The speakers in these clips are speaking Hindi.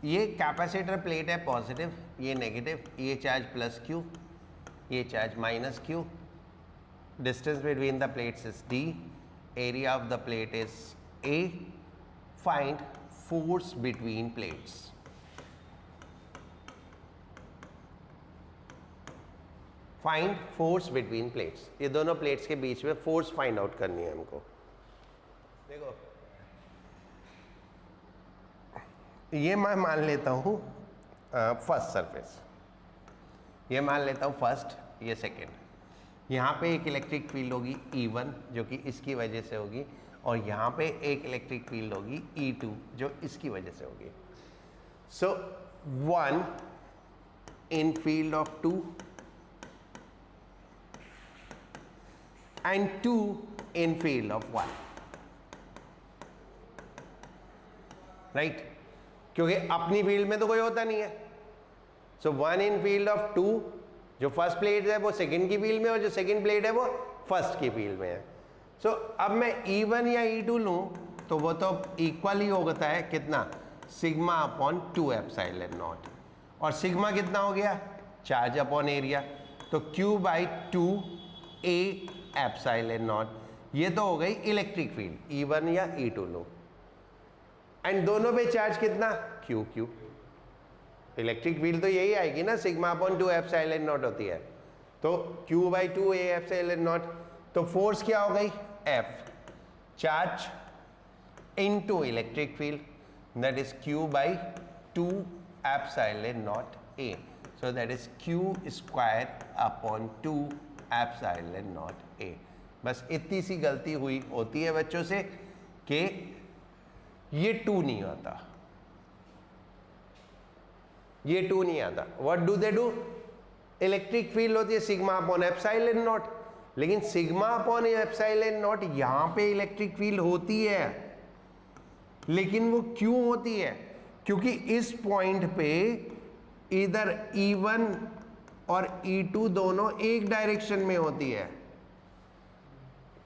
ये कैपेसिटर प्लेट है पॉजिटिव, ये नेगेटिव, ये चार्ज प्लस क्यू, ये charge minus Q, distance between the plates is d, area of the plate is a, find force between plates. Find force between plates, ये दोनों प्लेट्स के बीच में फोर्स फाइंड आउट करनी है हमको। देखो ये मैं मान लेता हूँ फर्स्ट सरफेस, ये मान लेता हूँ फर्स्ट, ये सेकेंड। यहाँ पे एक इलेक्ट्रिक फील्ड होगी E1 जो कि इसकी वजह से होगी, और यहाँ पे एक इलेक्ट्रिक फील्ड होगी E2 जो इसकी वजह से होगी। सो 1 इन field of 2 and 2 in field of 1, right? क्योंकि अपनी फील्ड में तो कोई होता नहीं है। सो 1 इन फील्ड ऑफ 2, जो फर्स्ट प्लेट है वो सेकंड की फील्ड में, और जो सेकंड प्लेट है वो फर्स्ट की फील्ड में है। सो अब मैं E1 या E2 लूँ तो वो तो इक्वल ही होता है कितना, सिग्मा अपॉन 2 एप्सिलॉन नॉट, और सिग्मा कितना हो गया, चार्ज अपॉन एरिया, तो Q by 2 A epsilon not. ये तो हो गई इलेक्ट्रिक फील्ड, E1 या E2 लो, एंड दोनों पे चार्ज कितना, Q। इलेक्ट्रिक फील्ड तो यही आएगी ना, सिग्मा अपॉन 2 एप्सिलॉन नॉट होती है, तो Q by 2 A epsilon not. तो फोर्स क्या हो गई, F, charge into electric field, that is Q by 2 epsilon not A, so that is Q square upon 2 epsilon not A। बस इतनी सी गलती हुई होती है बच्चों से कि ये 2 नहीं आता, ये 2 नहीं आता। What do they do, electric field होती है सिग्मा अपॉन एप्सिलॉन नॉट, लेकिन सिग्मा अपॉन एप्सिलॉन नॉट यहां पे इलेक्ट्रिक फील्ड होती है, लेकिन वो क्यों होती है, क्योंकि इस पॉइंट पे इधर E1 और E2 दोनों एक डायरेक्शन में होती है,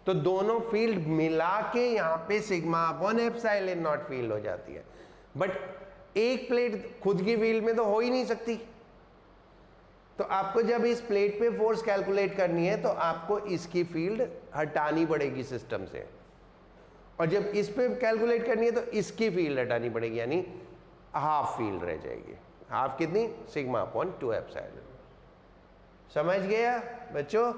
तो दोनों फील्ड मिला के यहां पे sigma upon epsilon not field हो जाती है। बट एक प्लेट खुद की फील्ड में तो हो ही नहीं सकती, तो आपको जब इस प्लेट पे फोर्स कैलकुलेट करनी है तो आपको इसकी फील्ड हटानी पड़ेगी सिस्टम से, और जब इस पे कैलकुलेट करनी है तो इसकी फील्ड हटानी पड़ेगी, यानी हाफ फील्ड रह जाएगी। हाफ कितनी, सिग्मा अपॉन 2 एप्सिलॉन। समझ गया बच्चों?